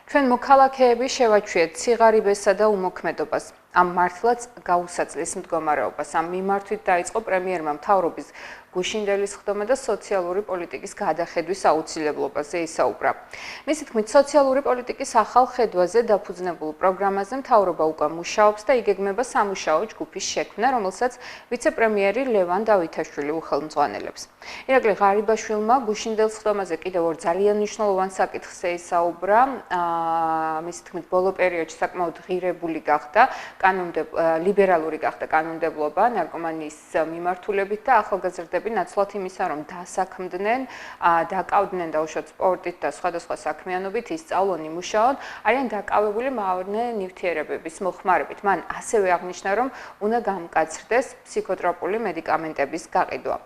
ჩვენ მოქალაქეები შევაჩვიეთ ციღარიბესა და უმოქმედობას. Am მართლაც გაუსაწლის მდგომარეობას. Am მიმართვით დაიწყო პრემიერმა მთავრობის გუშინდელის ხდომა და სოციალური პოლიტიკის გადახედვის აუცილებლობაზე ისაუბრა. მისი თქმით, სოციალური პოლიტიკის ახალ ხედვაზე დაფუძნებულ პროგრამაზე მთავრობა უკვე მუშაობს და იგეგმება სამუშაო ჯგუფის შექმნა, რომელსაც ვიცე-პრემიერი ლევან დავითაშვილი უხელმძღვანელებს. ირაკლი ღარიბაშვილმა გუშინდელის ხდომაზე კიდევ ორ ძალიან მნიშვნელოვან საკითხზე ისაუბრა. მისი თქმით, ბოლო პერიოდში საკმაოდ ღირებული გახდა ლიბერალური გახდა კანონმდებლობა ნარკომანიის მიმართულებით და ახალგაზრდები ნაცვლად იმისა, რომ დასაქმდნენ, დაკავდნენ დაუშვათ სპორტით და სხვადასხვა საქმიანობით, ისწავლონ, იმუშაონ, არიან დაკავებული მავნე ნივთიერებების მოხმარებით. მან ასევე აღნიშნა, რომ უნდა გამკაცრდეს ფსიქოტროპული მედიკამენტების გაყიდვა.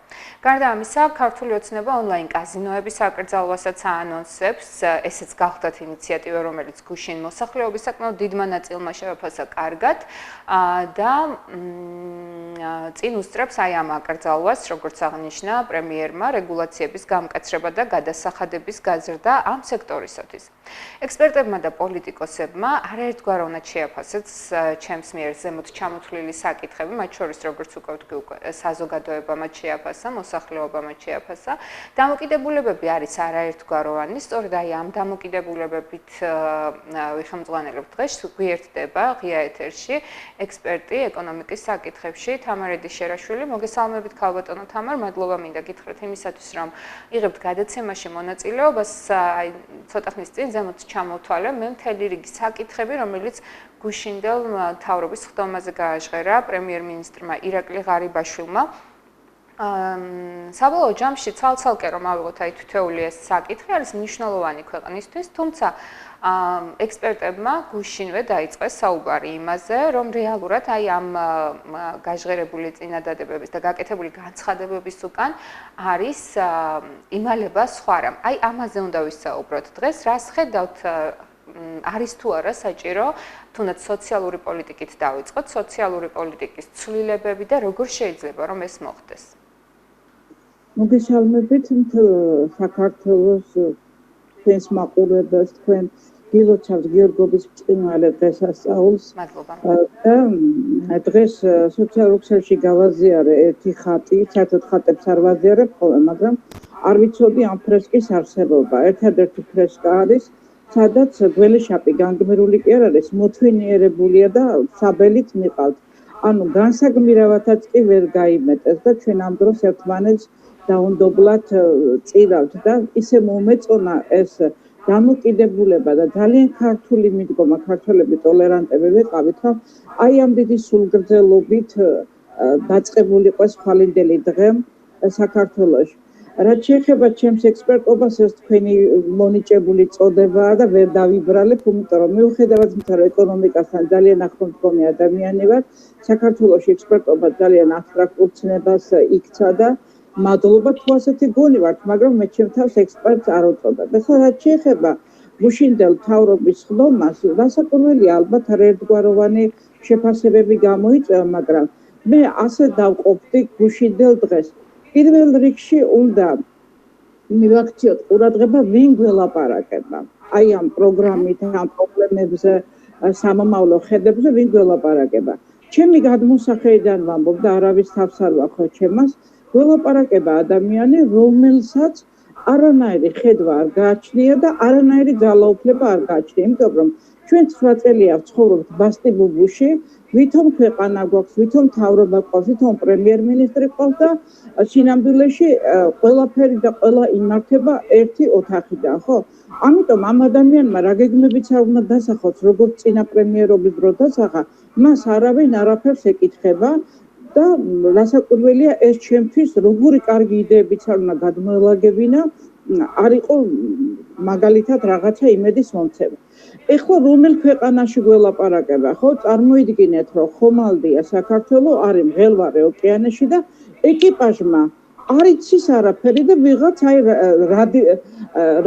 გარდა ამისა, ქართული ოცნება ონლაინ კაზინოების აკრძალვასაც აანონსებს. ესეც გახლდათ ინიციატივა, რომელიც გუშინ მოსახლეობის საკმაოდ დიდმა ნაწილმა შეაფასა კარგად და წინ უსწრებს აი ამ აკრძალვას, როგორც აღნიშნა პრემიერმა, რეგულაციების გამკაცრება და გადასახადების გაზრდა ამ სექტორისათვის. ექსპერტებმა და პოლიტიკოსებმა არაერთგვაროვნად შეაფასეს ჩემს მიერ ზემოთ ჩამოთვლილი საკითხები, მათ შორის როგორც უკვე ვთქვი, საზოგადოება მათ შეაფასა, მოსახლეობა მათ შეაფასა. დამოკიდებულებები არის არაერთგვაროვანი, სწორედ აი ამ დამოკიდებულებებით ვიხელმძღვანელებ დღეს გვიერთდება ღია ეთერში ექსპერტი ეკონომიკის საკითხებში თამარ შერაშვილი. მოგესალმებით ქალბატონო თამარ, მადლობა მინდა გითხრათ იმისათვის, რომ იღებთ გადაცემაში მონაწილეობას. აი ცოტა ხნის წინ ზემოთ ჩამოვთვალე მე მთელი რიგი საკითხები, რომელიც გუშინდელ მთავრობის ხდომაზე გააჟღერა პრემიერ-მინისტრმა ირაკლი ღარიბაშვილმა. საბოლოო ჯამში ცალ-ცალკე რომ ავიღოთ აი თითოეული ეს საკითხი არის მნიშვნელოვანი ქვეყნისთვის, თუმცა ექსპერტებმა გუშინვე დაიწყეს საუბარი იმაზე, რომ რეალურად აი ამ გაჟღერებული წინადადებების და გაკეთებული განცხადებების უკან არის იმალება სხვა რამ. აი ამაზე უნდა ვისაუბროთ დღეს, რას ხედავთ არის თუ არა საჭირო თუნდაც სოციალური პოლიტიკით დავიწყოთ, სოციალური პოლიტიკის ცვლილებები და როგორ შეიძლება რომ ეს მოხდეს. მოგესალმებით საქართველოს თქვენს მაყურებელს, თქვენ გილოცავს გიორგობის ბრწყინვალე დღესასწაულს. მადლობა. და დღეს სოციალურ ქსელში გავაზიარე ერთი ხატი, საერთოდ ხატებს არ ვაზიარებ ხოლმე, მაგრამ არ ვიცოდი ამ ფრესკის არსებობა. ერთადერთი ფრესკა არის, სადაც გველეშაპი განგმირული კი არ არის, მოთვინიერებულია და საბელით მიყავთ. ანუ განსაგმირავათაც კი ვერ გაიმეტეს და ჩვენ ამ დროს ერთმანეთს დაუნდობლად წირავთ და ისე მომეწონა ეს დამოკიდებულება და ძალიან ქართული მიდგომა, ქართველები ტოლერანტები ვიყავით, რომ აი ამ დიდი სულგრძელობით დაწყებული იყოს ხვალინდელი დღე საქართველოში. რაც შეეხება ჩემს ექსპერტობას, ეს თქვენი მონიჭებული წოდებაა და ვერ დავიბრალებ, იმიტომ რომ მიუხედავად იმისა, რომ ეკონომიკასთან ძალიან ახლომდგომი ადამიანი ვარ, საქართველოში ექსპერტობა ძალიან აბსტრაქტულ ცნებას იქცა და მადლობა თუ ასეთი გონი ვართ, მაგრამ მე ჩემ თავს ექსპერტს არ უწოდებ. ახლა რაც შეეხება გუშინდელ მთავრობის ხდომას, დასაკვირველია ალბათ არაერთგვაროვანი შეფასებები გამოიწვია, მაგრამ მე ასე დავყოფდი გუშინდელ დღეს. პირველ რიგში უნდა მივაქციოთ ყურადღება, ვინ გველაპარაკება. აი ამ პროგრამით, ამ პრობლემებზე, სამომავლო ხედებზე ვინ გველაპარაკება. ჩემი გადმოსახედიდან ვამბობ და არავის თავს არ ვახო ჩემას, გველაპარაკება ადამიანი, რომელსაც არანაირი ხედვა არ გააჩნია და არანაირი ძალაუფლება არ გააჩნია, იმიტომ რომ ჩვენ 9 წელია ვცხოვრობთ ბასტიბუბუში, ვითომ ქვეყანა გვაქვს, ვითომ მთავრობა გვაქვს, ვითომ პრემიერ-მინისტრი გვაქვს და სინამდვილეში ყველაფერი და ყველა იმართება ერთი ოთახიდან, ხო? ამიტომ ამ ადამიანმა რა გეგმებიც არ უნდა დასახოს, როგორც წინა პრემიერობის დროს დასახა, მას არავინ არაფერს ეკითხება და რასაკვირველია ეს ჩემთვის როგორი კარგი იდეებიც არ უნდა გადმოელაგებინა, არ იყო მაგალითად რაღაცა იმედის მომცემა. ეხლა რომელ ქვეყანაში გველაპარაკება, ხო? წარმოიდგინეთ, რომ ხომალდია საქართველო არის მღელვარე ოკეანეში და ეკიპაჟმა არ იცის არაფერი და ვიღაც აი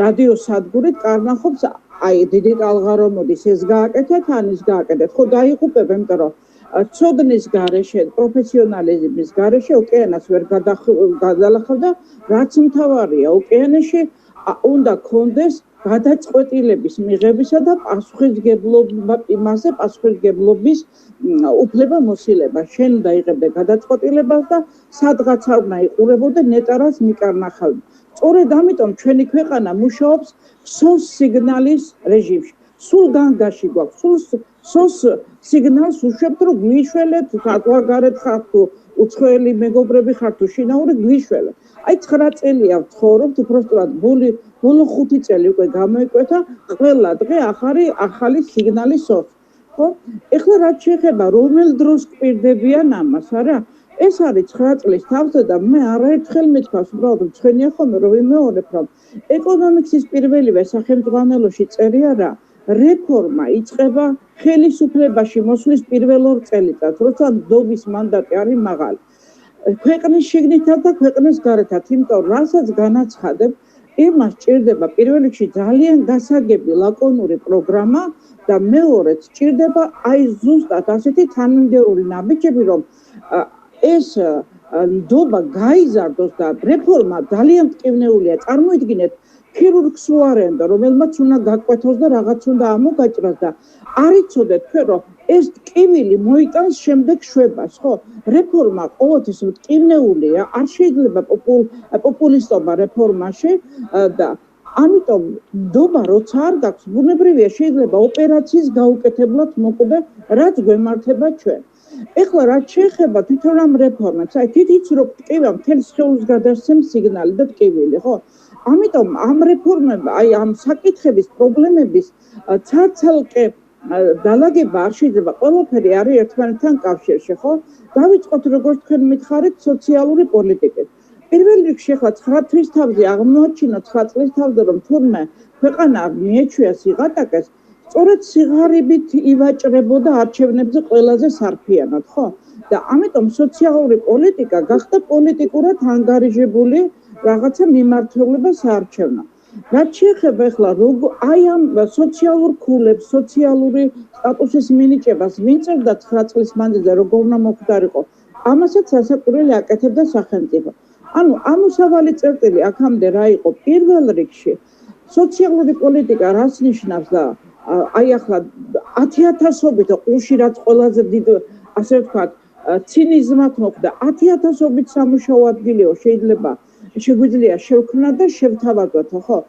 რადიოსადგურით კარნახობს, აი დიდი ტალღა რომ მოდის, ეს გააკეთეთ, ან ის გააკეთეთ. ხო, დაიღუპებ, იმიტომ რომ ცოდნის გარეშე, პროფესიონალიზმის გარეშე ოკეანეს ვერ გადალახავ და რაც მთავარია, ოკეანეში უნდა კონდეს გადაწყვეტილების მიღებისა და პასუხისმგებლობის უფლება მოსილება. შენ უნდა იღებდე გადაწყვეტილებას და სადღაც არ უნდა იყურებოდე ნეტარას მიკარნახავი. სწორედ ამიტომ ჩვენი ქვეყანა მუშაობს SOS სიგნალის რეჟიმში. სულ განგაში გვაქვს, სულ სიგნალს უშვებთ, რომ გვიშველეთ, თვაგარეთ ხარ თუ უცხოელი მეგობრები ხარ თუ შინაური გვიშველეთ. აი 9 წელია ვცხოვრობთ, უბრალოდ ბოლო 5 წელი უკვე გამოიკვეთა ყველა დღე ახალი სიგნალი SOS. ხო? ეხლა რაც შეეხება რომელ დროს გვპირდებიან ამას, არა? ეს არის 9 წლის თავზე და მე არაერთხელ მითქვას, უბრალოდ მცხენია ხოლმე რომ ვიმეორებ, რომ ეკონომიკის პირველივე სახელმძღვანელოში წერია რა, რეფორმა იწყება ხელისუფლებაში მოსვლის პირველ 2 წელიწადს, როცა ნდობის მანდატი არის მაღალი. ქვეყნის შიგნითაც და ქვეყნის გარეთაც, იმიტომ რასაც განაცხადებ, იმას ჭირდება პირველ რიგში ძალიან გასაგები ლაკონური პროგრამა და მეორედ ჭირდება აი ზუსტად ასეთი თანმიმდევრული ნაბიჯები, რომ ეს ნდობა გაიზარდოს და რეფორმა ძალიან მტკივნეულია. წარმოიდგინეთ, ქირურგს უარენდა, რომელმაც უნდა გაკვეთოს და რაღაც უნდა ამოგაჭრას და არ იცოდეთ თქვენ, რომ ეს ტკივილი მოიტანს შემდეგ შვებას, ხო? რეფორმა ყოველთვის მტკივნეულია, არ შეიძლება პოპულისტობა რეფორმაში და ამიტომ ნდობა როცა არ გაქვს, ბუნებრივია შეიძლება ოპერაციის გაუკეთებლად მოკვდე, რაც გვემართება ჩვენ. ეხლა რაც შეეხება თვითონ ამ რეფორმებს, აი თითიც რო ტკივა მთელს სხეულს გადასცემს სიგნალი და ტკივილი, ხო? ამიტომ ამ რეფორმებმა, აი ამ საკითხების პრობლემების ცალ-ცალკე დალაგება არ შეიძლება, ყველაფერი არის ერთმანეთთან კავშირში, ხო? დავიწყოთ როგორც თქვენ მითხარით სოციალური პოლიტიკით. პირველ რიგში ახლა 9 თვის თავზე აღმოაჩინა 9 წლის თავზე რომ თურმე ქვეყანა მიეჩვია სიღატაკეს, სწორედ სიღარიბით ივაჭრებოდა არჩევნებზე ყველაზე სარფიანად, ხო? და ამიტომ სოციალური პოლიტიკა გახდა პოლიტიკურად ანგარიჟებული რაღაცა მიმართულება საარჩევნო. რაც შეეხება ახლა აი ამ სოციალურ ქულებს, სოციალური სტატუსის მინიჭებას, ვინ წერდა 9 წლის მანძილზე როგორ უნდა მოხდარიყო, ამასაც სასაკვირველი აკეთებდა სახელმწიფო. ანუ ამოსავალი წერტილი აქამდე რა იყო? პირველ რიგში სოციალური პოლიტიკა რას ნიშნავს და აი ახლა 10,000-ობით ყუში რაც ყველაზე დიდ ასე ვთქვათ ცინიზმად მოხდა 10,000-ობით სამუშაო ადგილიო შეიძლება შეგვიძლია შევქმნა და შევთავაზოთ, ხო?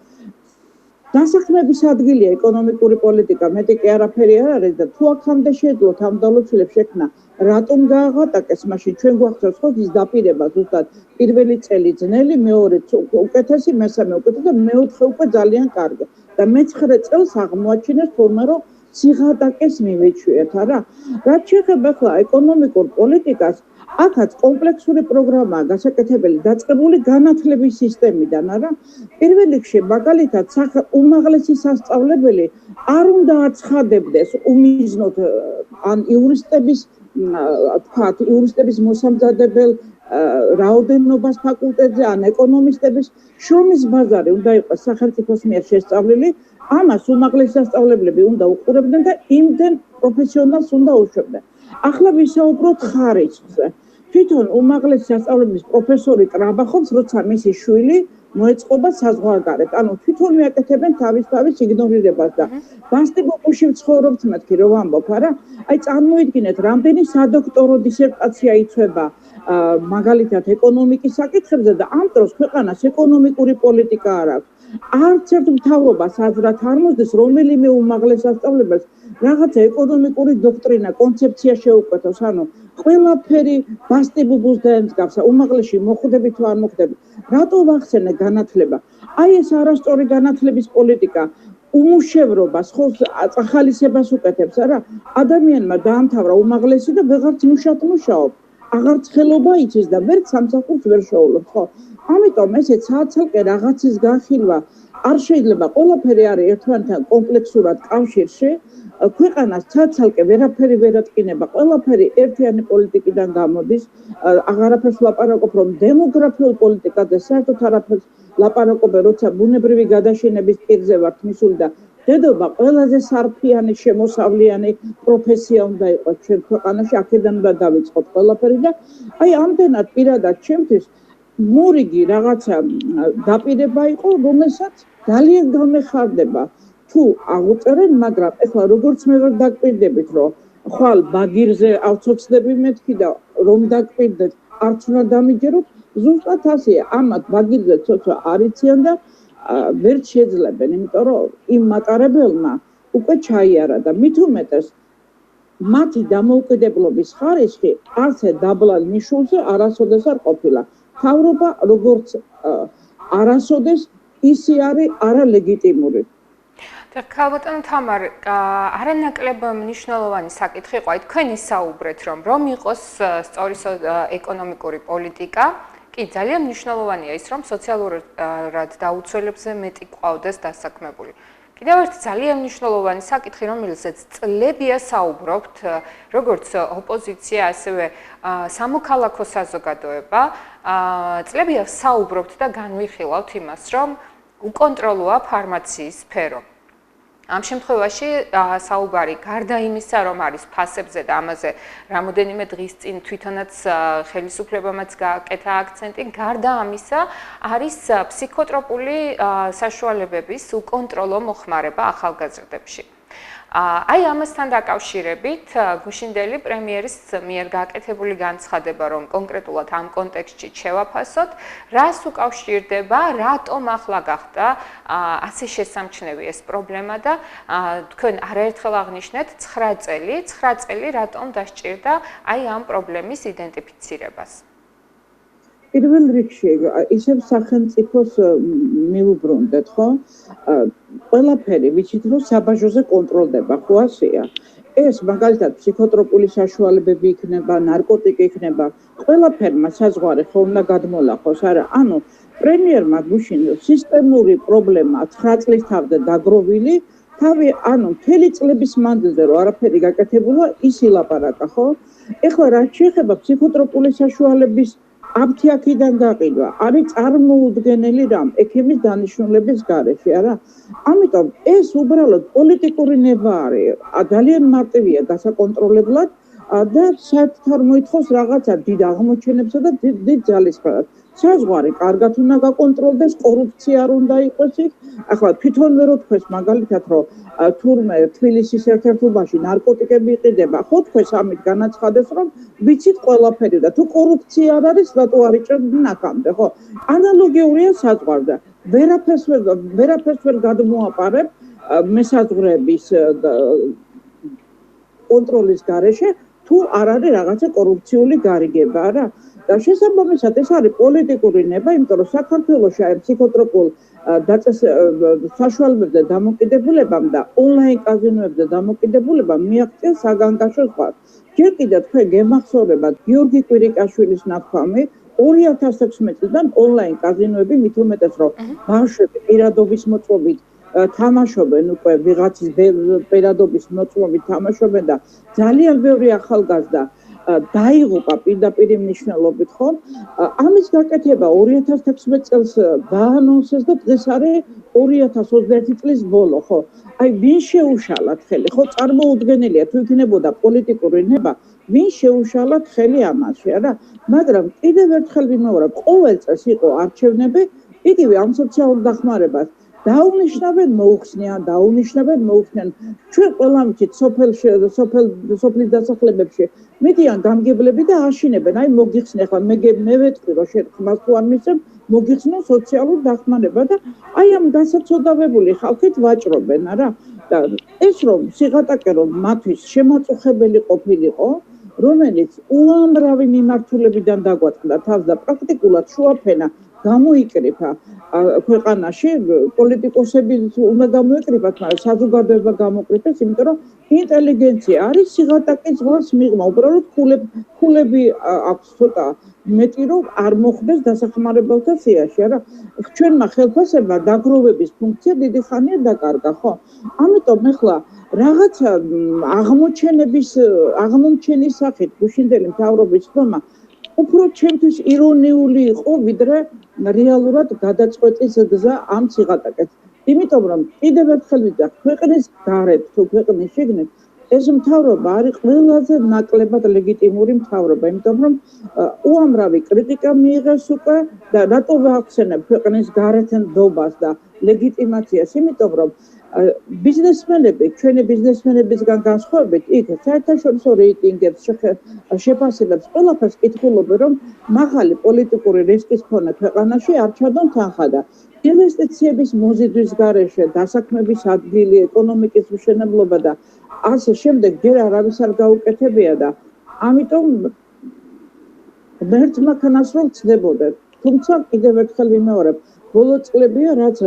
დასაქმების ადგილია ეკონომიკური პოლიტიკა, მეტი კი არაფერი არ არის და თუ აქამდე შეძლოთ ამ დალოცულებს შექმნა, რატომ გააღატაკეს მაშინ ჩვენ გვახსოვს ხო ის დაპირება ზუსტად პირველი წელი ძნელი, მეორე უკეთესი, მესამე უკეთესი და მეოთხე უკვე ძალიან კარგი. და მე-9 წელს აღმოაჩინეს თურმე რომ სიღატაკეს მივეჩვიეთ, არა? რაც შეეხება ახლა ეკონომიკურ პოლიტიკას, აქაც კომპლექსური პროგრამაა გასაკეთებელი დაწყებული განათლების სისტემიდან, არა? პირველ რიგში მაგალითად უმაღლესი სასწავლებელი არ უნდა აცხადებდეს უმიზნოდ ან იურისტების მოსამზადებელ რაოდენობას ფაკულტეტზე ან ეკონომისტების შრომის ბაზარი უნდა იყოს სახელმწიფოს მიერ შესწავლილი, ამას უმაღლესი სასწავლებლები უნდა უყურებდნენ და იმდენ პროფესიონალს უნდა უშვებდნენ. ახლა ვისაუბროთ ხარისხზე. თვითონ უმაღლესი სასწავლებლის პროფესორი ტრაბახობს, როცა მისი შვილი მოეწყობა საზღვარგარეთ. ანუ თვითონ მიაკეთებენ თავის იგნორირებას და ბასტიბოყუში ვცხოვრობთ მეთქი რომ ვამბობ, არა? აი წარმოიდგინეთ, რამდენი სადოქტორო დისერტაცია იწვება მაგალითად ეკონომიკის საკითხებზე და ამ დროს ქვეყანას ეკონომიკური პოლიტიკა არ აქვს. არც ერთ მთავრობას აზრად არ მოსდეს რომელიმე უმაღლეს სასწავლებელს რაღაცა ეკონომიკური დოქტრინა, კონცეფცია შეუკვეთოს, ანუ ყველაფერი ბასტიბუბულს დაემსგავსა, უმაღლესში მოხვდები თუ არ მოხვდები. რატო ვახსენე განათლება? აი ეს არასწორი განათლების პოლიტიკა უმუშევრობას, ხო, ახალისებას უკეთებს, არა? ადამიანმა დაამთავრა უმაღლესი და ვეღარც მუშად მუშაობს. აღარც ხელობა იცის და ვერც სამსახურს ვერ შეუძლებს, ხო? ამიტომ ესე ცალ-ცალკე რაღაცის განხილვა არ შეიძლება, ყველაფერი არის ერთმანეთთან კომპლექსურად კავშირში. ქვეყანას ცალ-ცალკე ვერაფერი ვერ ატკინება, ყველაფერი ერთიანი პოლიტიკიდან გამოდის. აღარაფერს ლაპარაკობ, რომ დემოგრაფიულ პოლიტიკაზე საერთოდ არაფერს ლაპარაკობ, როცა ბუნებრივი გადაშენების პირზე ვართ მისული და დედობა ყველაზე სარფიანი, შემოსავლიანი პროფესია უნდა იყოს ჩვენ ქვეყანაში, აქედან უნდა დავიწყოთ ყველაფერი და აი ამდენად პირადად ჩემთვის მორიგი რაღაცა დაპირება იყო, რომელსაც ძალიან გამეხარდება თუ აღუწერენ, მაგრამ ეხლა როგორც მე ვერ დაგკვირდებით, რომ ხვალ ბაგირზე ავცოცდები მეთქი და რომ დაგკვირდეთ, არც უნდა დამიჯეროთ, ზუსტად ასეა, ამათ ბაგირზე ცოცვა არიციან და ვერ შეძლებენ, იმიტომ რომ იმ მატარებელმა უკვე ჩაიარა და მით უმეტეს მათი დამოუკიდებლობის ხარისხი არცე დაბლა ნიშულზე არასოდეს არ ყოფილა. მთავრობა როგორც არასოდეს ისე არის არალეგიტიმური. ქალბატონო თამარ, არანაკლებ მნიშვნელოვანი საკითხი იყო, თქვენ ისაუბრეთ, რომ იყოს სწორი ეკონომიკური პოლიტიკა, კი ძალიან მნიშვნელოვანია ის, რომ სოციალურად დაუცველებზე მეტი ყავდეს დასაქმებული. კიდევ ერთი ძალიან მნიშვნელოვანი საკითხი, რომელზეც წლებია საუბრობთ, როგორც ოპოზიცია, ასევე სამოქალაქო საზოგადოება, წლებია საუბრობთ და განვიხილავთ იმას, რომ უკონტროლოა ფარმაციის სფერო. ამ შემთხვევაში საუბარი გარდა იმისა, რომ არის ფასებზე და ამაზე რამოდენიმე დღის წინ თვითონაც ხელისუფლებამაც გააკეთა აქცენტი, გარდა ამისა არის ფსიქოტროპული საშუალებების უკონტროლო მოხმარება ახალგაზრდებში. აი ამასთან დაკავშირებით გუშინდელი პრემიერის მიერ გააკეთებული განცხადება, რომ კონკრეტულად ამ კონტექსტში შევაფასოთ, რას უკავშირდება, რატომ ახლა გახდა ასე შესამჩნევი ეს პრობლემა და თქვენ არაერთხელ აღნიშნეთ 9 წელი რატომ დასჭირდა აი ამ პრობლემის იდენტიფიცირებას. პირველ რიგში ისევ სახელმწიფოს მიუბრუნდეთ, ხო? ყველაფერი ვიცით, რომ საბაჟოზე კონტროლდება, ხო ასეა? ეს მაგალითად ფსიქოტროპული საშუალებები იქნება, ნარკოტიკი იქნება, ყველაფერმა საზღვარი ხო უნდა გადმოლახოს, არა? ანუ პრემიერმა გუშინ სისტემური პრობლემა 9 წლის თავზე დაგროვილი, თავი ანუ მთელი წლების მანძილზე რომ არაფერი გაკეთებულა, ის ილაპარაკა, ხო? ეხლა რაც შეეხება ფსიქოტროპული საშუალების აფთიაქიდან გაყიდვა არის წარმოუდგენელი რამ ექიმის დანიშნულების გარეშე, არა? ამიტომ ეს უბრალოდ პოლიტიკური ნება არის, ძალიან მარტივია გასაკონტროლებლად და საერთოდ არ მოითხოვს რაღაცა დიდ აღმოჩენებსა და დიდ ძალისხმევას. საზღვარი კარგად უნდა გაკონტროლდეს, კორუფცია არ უნდა იყოს იქ. ახლა თვითონ ვერ ვთქვეს მაგალითად, რომ თურმე თბილისის ერთ-ერთობაში ნარკოტიკები იყიდება, ხო თქვეს ამით განაცხადეს, რომ ვიცით ყველაფერი და თუ კორუფცია არ არის, რატო არ იჭერდნენ აქამდე, ხო? ანალოგიურია საზღვარზე. ვერაფერს ვერ გადმოაპარებ მესაზღვრეების კონტროლის გარეშე, თუ არ არის რაღაცა კორუფციული გარიგება, არა? და შესაბამისად ეს არის პოლიტიკური ნება, იმიტომ რომ საქართველოში აი ფსიქოტროპულ საშუალებებზე დამოკიდებულებამ და ონლაინ კაზინოებზე დამოკიდებულებამ მიაღწია საგანგაშო ზღვას. ჯერ კიდევ თქვენ გემახსოვრებათ გიორგი კვირიკაშვილის ნათქვამი 2016 წლიდან ონლაინ კაზინოები მით უმეტეს რომ ბავშვები პირადობის მოწყობით თამაშობენ უკვე ვიღაცის პირადობის მოწყობით თამაშობენ და ძალიან ბევრი ახალგაზრდა დაიღუპა პირდაპირ მნიშვნელობით, ხო? ამის გაკეთება 2016 წელს დაანონსეს და დღეს არის 2021 წლის ბოლო, ხო? აი ვინ შეუშალათ ხელი, ხო? წარმოუდგენელია თუ იქნებოდა პოლიტიკური ნება, ვინ შეუშალათ ხელი ამაში, არა? მაგრამ კიდევ ერთხელ ვიმეორებ, ყოველ წელს იყო არჩევნები, იგივე ამ სოციალურ დახმარებას დაუნიშნავენ მოუხსნიან ჩვენ ყველა ვიცით სოფლის დასახლებებში მიდიან გამგებლები და აშინებენ აი მოგიხსნე ხა მე ვეთქვი რომ შენ ხმას თუ არ მისცემ მოგიხსნო სოციალურ დახმარება და აი ამ გასაცოდავებული ხალხით ვაჭრობენ არა და ეს რომ სიღატაკე რომ მათთვის შემაწუხებელი ყოფილიყო რომელიც უამრავი მიმართულებიდან დაგვაწყდა თავს და პრაქტიკულად შუაფენა გამოიკრიფა ქვეყანაში პოლიტიკოსები უნდა გამოიკრიფათ, მაგრამ საზოგადოება გამოკრიფეს, იმიტომ რომ ინტელიგენცია არის სიღატაკის ზღვას მიღმა, უბრალოდ ქულები აქვს ცოტა მეტი რომ არ მოხდეს დასახმარებელთა სიაში, არა? ჩვენმა ხელფასებმა დაგროვების ფუნქცია დიდი ხანია დაკარგა, ხო? ამიტომ ეხლა რაღაცა აღმოჩენის სახით გუშინდელი მთავრობის ხმა უფრო ჩემთვის ირონიული იყო, ვიდრე რეალურად გადაწყვეტის გზა ამ სიღატაკეს. იმიტომ რომ კიდევ ერთხელ ვიძახ, ქვეყნის გარეთ თუ ქვეყნის შიგნით ეს მთავრობა არის ყველაზე ნაკლებად ლეგიტიმური მთავრობა, იმიტომ რომ უამრავი კრიტიკა მიიღეს უკვე და რატო ვახსენებ ქვეყნის გარეთენდობას და ლეგიტიმაციას, იმიტომ რომ ბიზნესმენები, ჩვენი ბიზნესმენებისგან განსხვავებით, იქ საერთაშორისო რეიტინგებს შეფასებებს ყველაფერს კითხულობენ, რომ მაღალი პოლიტიკური რისკის მქონე ქვეყანაში არ ჩადონ თანხა და ინვესტიციების მოზიდვის გარეშე, დასაქმების ადგილი, ეკონომიკის მშენებლობა და ასე შემდეგ ჯერ არავის არ გაუკეთებია და ამიტომ ღმერთმა ქანასროლ ცდებოდეთ. თუმცა კიდევ ერთხელ ვიმეორებ, ბოლო წლებია რაც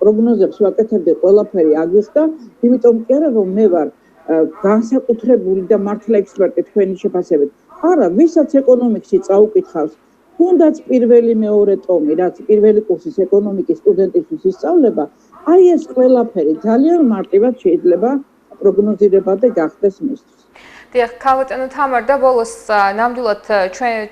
პროგნოზებს ვაკეთებდი ყველაფერი აგვიხდა, იმიტომ კი არა რომ მე ვარ განსაკუთრებული და მართლა ექსპერტი თქვენი შეფასებით. არა, ვისაც ეკონომიკსი წაუკითხავს, თუნდაც პირველი მეორე ტომი, რაც პირველი კურსის ეკონომიკის სტუდენტისთვის ისწავლება, აი ეს ყველაფერი ძალიან მარტივად შეიძლება პროგნოზირებადი გახდეს მისთვის. დიახ, ქალბატონო თამარ და ბოლოს ნამდვილად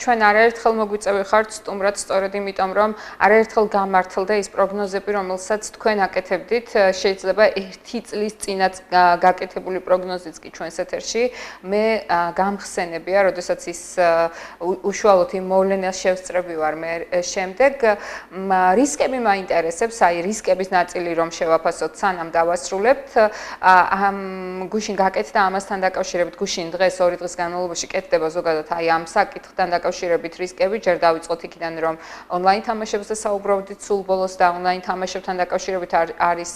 ჩვენ არაერთხელ მოგვიწევი ხართ სტუმრად სწორედ იმიტომ რომ არაერთხელ გამართლდა ის პროგნოზები, რომელსაც თქვენ აკეთებდით, შეიძლება 1 წლის წინაც გაკეთებული პროგნოზიც კი ჩვენს ეთერში. მე გამხსენებია, როდესაც ის უშუალოდ იმ მოვლენას შევსწრები ვარ მე შემდეგ, რისკები მაინტერესებს, აი რისკების ნაწილი რომ შევაფასოთ სანამ დავასრულებთ, გუშინ გაკეთდა ამასთან დაკავშირებით გუშინ დღეს 2 დღის განმავლობაში კეთდება ზოგადად აი ამ საკითხთან დაკავშირებით რისკები, ჯერ დავიწყოთ იქიდან რომ ონლაინ თამაშებზე საუბრობდით სულ ბოლოს და ონლაინ თამაშებთან დაკავშირებით არის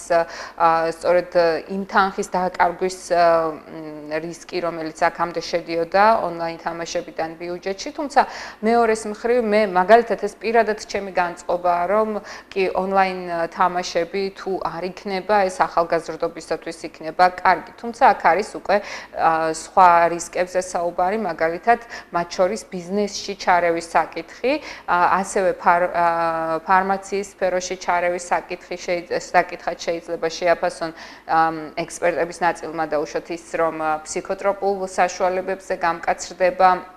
სწორედ იმ თანხის დაკარგვის რისკი, რომელიც აქამდე შედიოდა ონლაინ თამაშებიდან ბიუჯეტში, თუმცა მეორეს მხრივ მე მაგალითად ეს პირადად ჩემი განწყობაა, რომ კი ონლაინ თამაშები თუ არ იქნება, ეს ახალგაზრდობისათვის იქნება კარგი, თუმცა აქ არის უკვე სხვა რისკებზე საუბარი, მაგალითად, მათ შორის ბიზნესში ჩარევის საკითხი, ასევე ფარმაციის სფეროში ჩარევის საკითხად შეიძლება შეაფასონ ექსპერტების ნაწილმა დაუშვათ ის, რომ ფსიქოტროპულ საშუალებებზე გამკაცრდება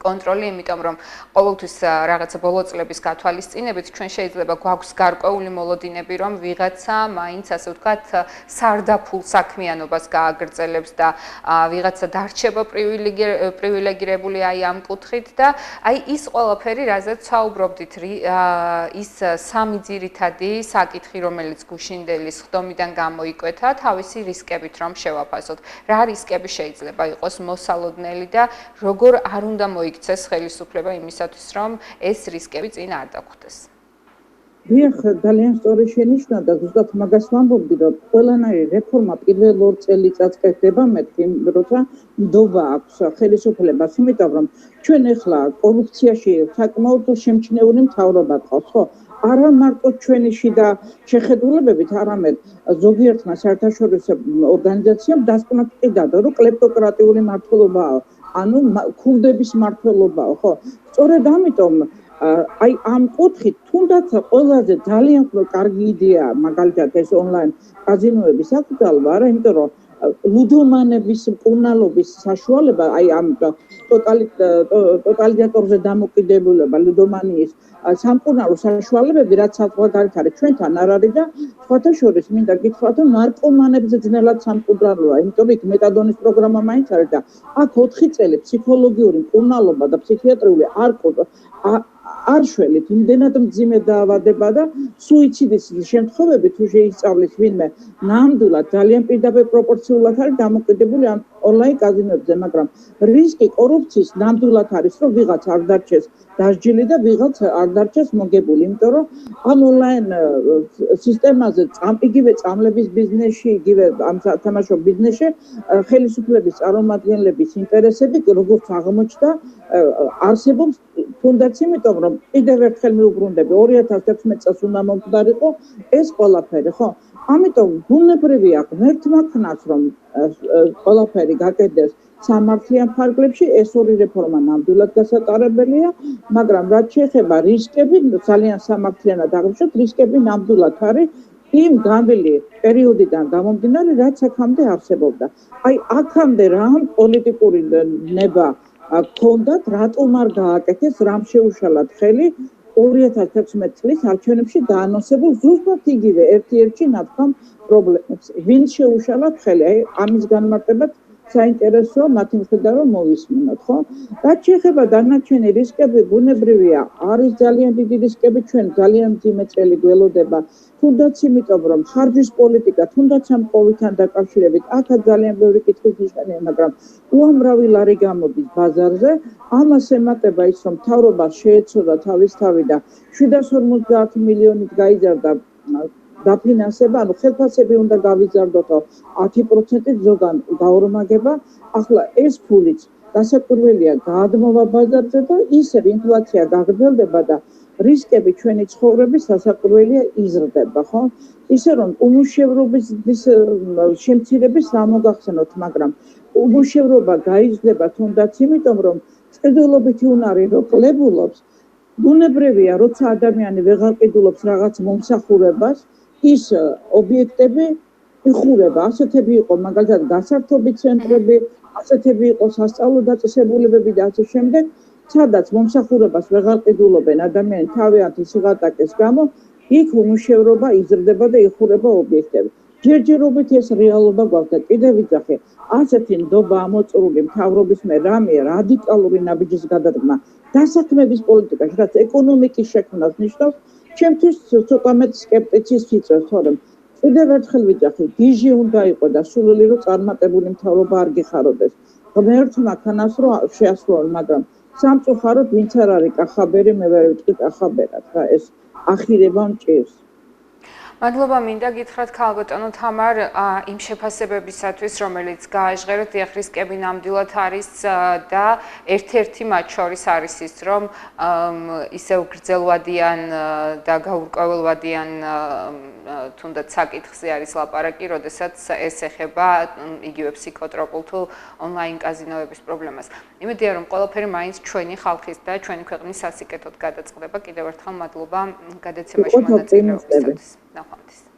კონტროლი, იმიტომ რომ ყოველთვის რაღაცა ბოლო წლების გათვალისწინებით ჩვენ შეიძლება გვაქვს გარკვეული მოლოდინები, რომ ვიღაცა მაინც ასე ვთქვათ სარდაფულ საქმიანობას გააგრძელებს და ვიღაცა დარჩება პრივილეგირებული აი ამ კუთხით და აი ის ყველაფერი, რაზეც საუბრობდით, ის სამი ძირითადი საკითხი, რომელიც გუშინდელის ხდომიდან გამოიკვეთა, თავისი რისკებით რომ შევაფასოთ. რა რისკები შეიძლება იყოს მოსალოდნელი და როგორ არ უნდა იქცეს ხელისუფლება იმისათვის, რომ ეს რისკები წინ არ დაგვხდეს. დიახ, ძალიან სწორი შენიშვნა და ზუსტად მაგას ვამბობდი, რომ ყველანაირი რეფორმა პირველ 2 წელიწადს კეთდება მეთქი, როცა ნდობა აქვს ხელისუფლებას, იმიტომ რომ ჩვენ ახლა კორუფციაში საკმაოდ შემჩნეული მთავრობა ყავს, ხო? არა მარტო ჩვენი შიდა შეხედულებებით, არამედ ზოგიერთმა საერთაშორისო ორგანიზაციამ დასკვნა კი დადო, რომ კლეპტოკრატიული მმართველობაა. ანუ ქურდების მმართველობაა, ხო? სწორედ ამიტომ აი ამ კუთხით თუნდაც ყველაზე ძალიან კარგი იდეაა მაგალითად ეს ონლაინ კაზინოების აკრძალვა, არა, იმიტომ რომ ლუდომანების მკურნალობის საშუალება, აი ამ ტოტალიტარზე დამოკიდებულება ლუდომანიის სამკურნალო საშუალებები, რაც საზღვარგარეთ არის, ჩვენთან არ არის და სხვათა შორის მინდა გითხრათ, რომ ნარკომანებზე ძნელად სამკურნალოა, იმიტომ რომ იქ მეტადონის პროგრამა მაინც არის და აქ 4 წელი ფსიქოლოგიური მკურნალობა და ფსიქიატრიული არ შველით, იმდენად მძიმე დაავადება და სუიციდის შემთხვევები თუ შეისწავლის ვინმე, ნამდვილად ძალიან პირდაპირ პროპორციულად არის დამოკიდებული ამ ონლაინ კაზინოებზე, მაგრამ რისკი კორუფციის ნამდვილად არის, რომ ვიღაც არ დარჩეს დასჯილი და ვიღაც არ დარჩეს მოგებული, იმიტომ რომ ამ ონლაინ სისტემაზე იგივე წამლების ბიზნესში, იგივე ამ სათამაშო ბიზნესში ხელისუფლების წარმომადგენლების ინტერესები, როგორც აღმოჩნდა, არსებობს თუნდაც იმიტომ, რომ კიდევ ერთხელ მიუბრუნდები 2016 წელს უნდა მომხდარიყო ეს ყველაფერი, ხო? ამიტომ ბუნებრივია ღმერთმა ქნას, რომ ყველაფერი გაკეთდეს სამართლიან ფარგლებში, ეს ორი რეფორმა ნამდვილად გასატარებელია, მაგრამ რაც შეეხება რისკები, ძალიან სამართლიანად აღნიშნოთ, რისკები ნამდვილად არის იმ განვლილი პერიოდიდან გამომდინარე, რაც აქამდე არსებობდა. აი აქამდე რა პოლიტიკური ნება გქონდათ, რატომ არ გააკეთეს, რამ შეუშალათ ხელი 2016 წლის არჩევნებში დაანონსებულ ზუსტად იგივე ერთ-ერთი ნათქვამ პრობლემებს. ვინ შეუშალათ ხელი? აი ამის განმარტებაც საინტერესოა მათი მხრიდან რომ მოვისმინოთ, ხო? რაც შეეხება დანარჩენი რისკები, ბუნებრივია, არის ძალიან დიდი რისკები, ჩვენ ძალიან მძიმე წელი გველოდება, თუნდაც იმიტომ რომ ხარჯის პოლიტიკა, თუნდაც ამ COVID-თან დაკავშირებით, აქაც ძალიან ბევრი კითხვის ნიშანია, მაგრამ უამრავი ლარი გამოდის ბაზარზე, ამას ემატება ის, რომ მთავრობა შეეცოდა თავის თავი და 750 მილიონით გაიზარდა დაფინანსება, ანუ ხელფასები უნდა გავიზარდოთო 10%-ით ზოგან გაორმაგება, ახლა ეს ფულიც დასაკვირველია გაადმოვა ბაზარზე და ისევ ინფლაცია გაგრძელდება და რისკები ჩვენი ცხოვრების დასაკვირველია იზრდება, ხო? ისე რომ უმუშევრობის შემცირების რა მოგახსენოთ, მაგრამ უმუშევრობა გაიზრდება თუნდაც იმიტომ, რომ წერილობითი უნარი რო კლებულობს, ბუნებრივია, როცა ადამიანი ვეღარ ყიდულობს რაღაც მომსახურებას, ის ობიექტები იხურება, ასეთები იყო მაგალითად გასართობი ცენტრები, ასეთები იყო სასწავლო დაწესებულებები და ასე შემდეგ, სადაც მომსახურებას ვეღარ ყიდულობენ ადამიანი თავიანთი სიღატაკის გამო, იქ უმუშევრობა იზრდება და იხურება ობიექტები. ჯერჯერობით ეს რეალობა გვაქვს და კიდევ ვიძახე, ასეთი ნდობა ამოწურული მთავრობის მიერ რამეა რადიკალური ნაბიჯის გადადგმა დასაქმების პოლიტიკაში, რაც ეკონომიკის შექმნას ნიშნავს, ჩემთვის ცოტა მეტ სკეპტიციზმს იწვევს, თორემ კიდევ ერთხელ ვიძახე, გიჟი უნდა იყოს და სულელი რომ წარმატებული მთავრობა არ გიხაროდეს. ღმერთმა თანას რომ შეასრულონ, მაგრამ სამწუხაროდ ვინც არ არის კახაბერი, მე ვერ ვიტყვი კახაბერად, რა ეს ახირება მჭირს. მადლობა, მინდა გითხრათ ქალბატონო თამარ, იმ შეფასებებისათვის, რომელიც გააჟღერეთ, დიახ, რისკები ნამდვილად არის და ერთ-ერთი მათ შორის არის ის, რომ ისევ გრძელვადიან და გაურკვეველვადიან თუნდაც საკითხზე არის ლაპარაკი, როდესაც ეს ეხება იგივე ფსიქოტროპულ თუ ონლაინ კაზინოების პრობლემას. იმედია, რომ ყველაფერი მაინც ჩვენი ხალხის და ჩვენი ქვეყნის სასიკეთოდ გადაწყდება. კიდევ ერთხელ მადლობა გადაცემაში მონაწილეობისათვის. ნახვამდის.